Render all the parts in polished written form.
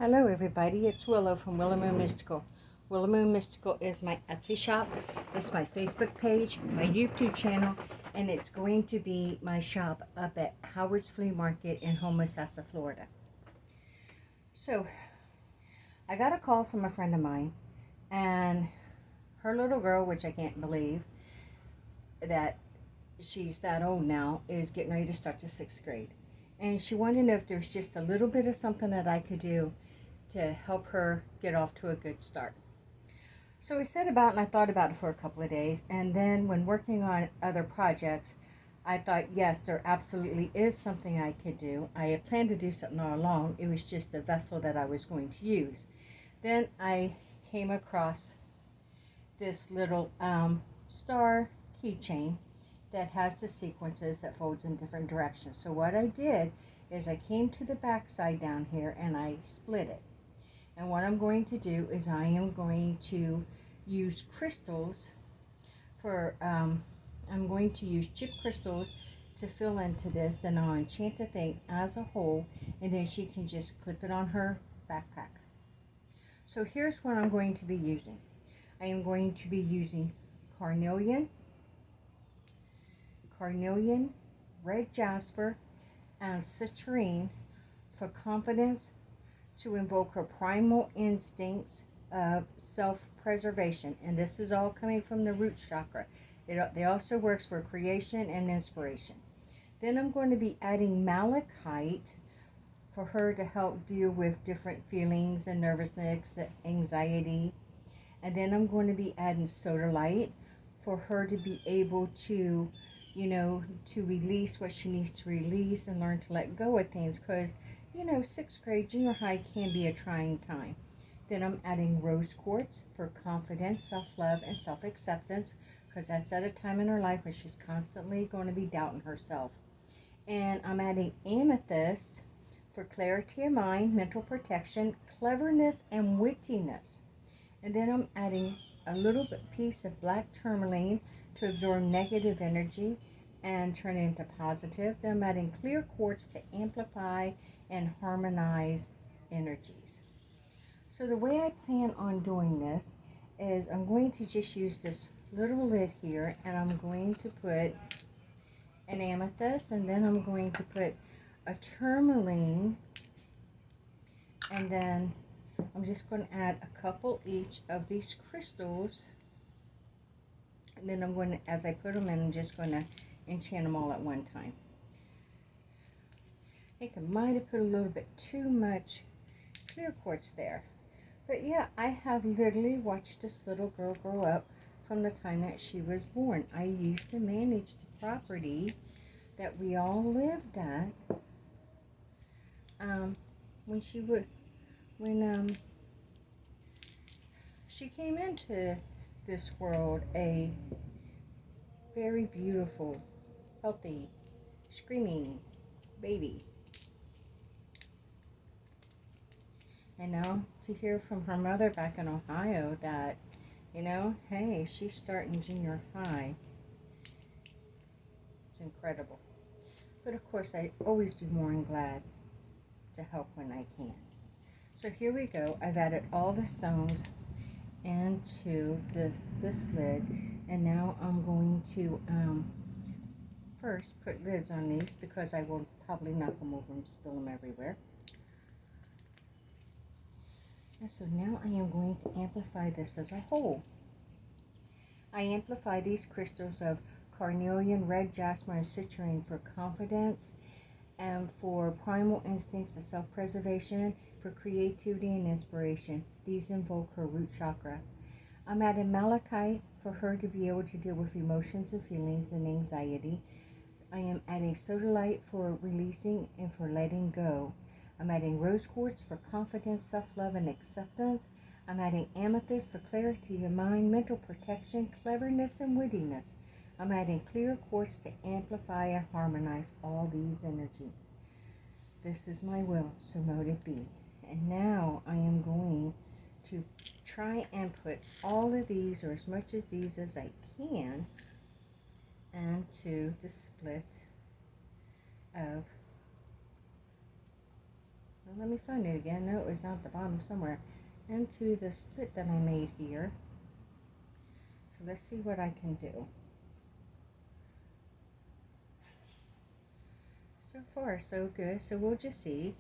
Hello everybody, it's Willow from Willow Moon Mystical. Willow Moon Mystical is my Etsy shop, it's my Facebook page, my YouTube channel, and it's going to be my shop up at Howard's Flea Market in Homosassa, Florida. So, I got a call from a friend of mine, and her little girl, which I can't believe that she's that old now, is getting ready to start the 6th grade. And she wanted to know if there's just a little bit of something that I could do to help her get off to a good start. So we set about and I thought about it for a couple of days, and then when working on other projects, I thought, yes, there absolutely is something I could do. I had planned to do something all along. It was just the vessel that I was going to use. Then I came across this little star keychain that has the sequences that folds in different directions. So what I did is I came to the back side down here and I split it. And what I'm going to do is I am going to use crystals for, I'm going to use chip crystals to fill into this. Then I'll enchant the thing as a whole, and then she can just clip it on her backpack. So here's what I'm going to be using. I am going to be using carnelian, red jasper, and citrine for confidence, to invoke her primal instincts of self-preservation. And this is all coming from the root chakra. They also works for creation and inspiration. Then I'm going to be adding malachite for her to help deal with different feelings and nervousness, anxiety. And then I'm going to be adding sodalite for her to be able to, to release what she needs to release and learn to let go of things. Because, 6th grade, junior high can be a trying time. Then I'm adding rose quartz for confidence, self-love, and self-acceptance. Because that's at a time in her life where she's constantly going to be doubting herself. And I'm adding amethyst for clarity of mind, mental protection, cleverness, and wittiness. And then I'm adding a little piece of black tourmaline to absorb negative energy and turn it into positive. Then I'm adding clear quartz to amplify and harmonize energies. So the way I plan on doing this is I'm going to just use this little lid here, and I'm going to put an amethyst, and then I'm going to put a tourmaline, and then I'm just going to add a couple each of these crystals, and then I'm going to, as I put them in, I'm just going to enchant them all at one time. I think I might have put a little bit too much clear quartz there. But yeah, I have literally watched this little girl grow up from the time that she was born. I used to manage the property that we all lived at when she came into this world, a very beautiful, healthy, screaming baby. And now to hear from her mother back in Ohio that, hey, she's starting junior high. It's incredible. But of course, I always be more than glad to help when I can. So here we go. I've added all the stones into this lid, and now I'm going to first put lids on these because I will probably knock them over and spill them everywhere. And so now I am going to amplify this as a whole. I amplify these crystals of carnelian, red jasper, and citrine for confidence and for primal instincts of self-preservation, for creativity and inspiration. These invoke her root chakra. I'm adding malachite for her to be able to deal with emotions and feelings and anxiety. I am adding sodalite for releasing and for letting go. I'm adding rose quartz for confidence, self-love, and acceptance. I'm adding amethyst for clarity of mind, mental protection, cleverness, and wittiness. I'm adding clear quartz to amplify and harmonize all these energies. This is my will, so mote it be. And now I am going to try and put all of these, or as much of these as I can, into the split of Don't let me find it again. No, it was down at the bottom somewhere. Into the split that I made here. So let's see what I can do. So far, so good. So we'll just see.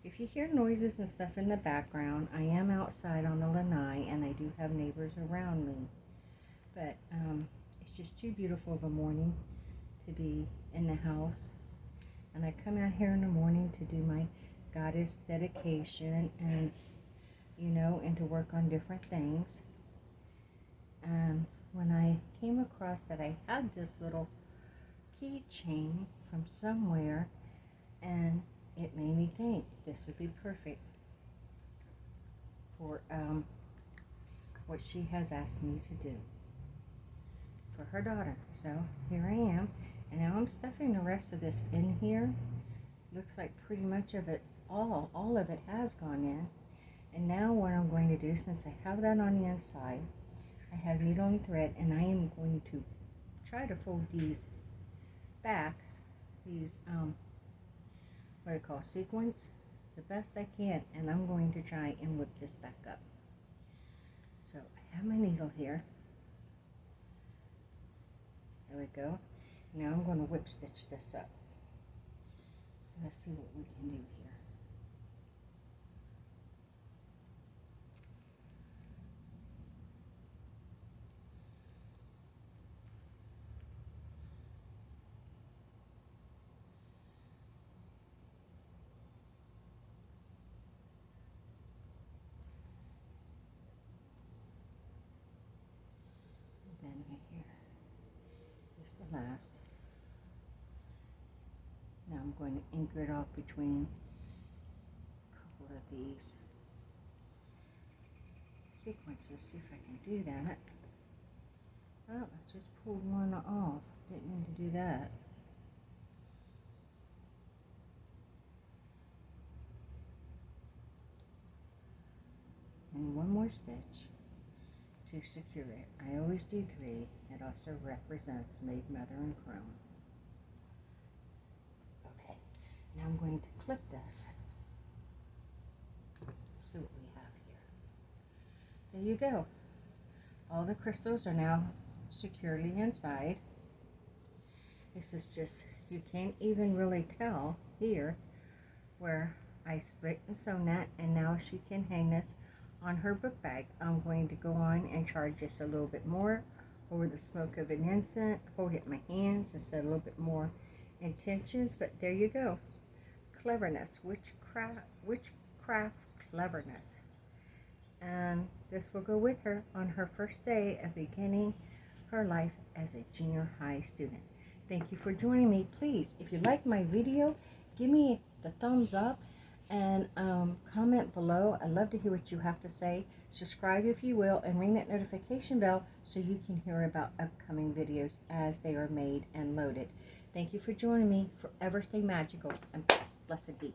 If you hear noises and stuff in the background, I am outside on the lanai and I do have neighbors around me. But it's just too beautiful of a morning to be in the house. And I come out here in the morning to do my goddess dedication and, you know, and to work on different things. And when I came across that I had this little keychain from somewhere, and it made me think this would be perfect for what she has asked me to do for her daughter. So here I am, and now I'm stuffing the rest of this in here. Looks like pretty much of it, all of it has gone in. And now what I'm going to do, since I have that on the inside, I have needle and thread, and I am going to try to fold these back, these what I call sequins, the best I can, and I'm going to try and whip this back up. So I have my needle here. There we go. Now I'm going to whip stitch this up. So let's see what we can do here. Then right here is the last. Now I'm going to anchor it off between a couple of these sequences. See if I can do that. Oh, I just pulled one off. Didn't mean to do that. And one more stitch to secure it. I always do 3. It also represents Maid, Mother, and Crone. Okay, now I'm going to clip this. Let's see what we have here. There you go. All the crystals are now securely inside. This is just, you can't even really tell here where I split and sewn that, and now she can hang this on her book bag. I'm going to go on and charge just a little bit more over the smoke of an incense, hold it in my hands and set a little bit more intentions. But there you go. Cleverness, witchcraft cleverness. And this will go with her on her first day of beginning her life as a junior high student. Thank you for joining me. Please, if you like my video, give me the thumbs up and comment below. I'd love to hear what you have to say. Subscribe if you will, and ring that notification bell so you can hear about upcoming videos as they are made and loaded. Thank you for joining me. Forever stay magical and blessed be.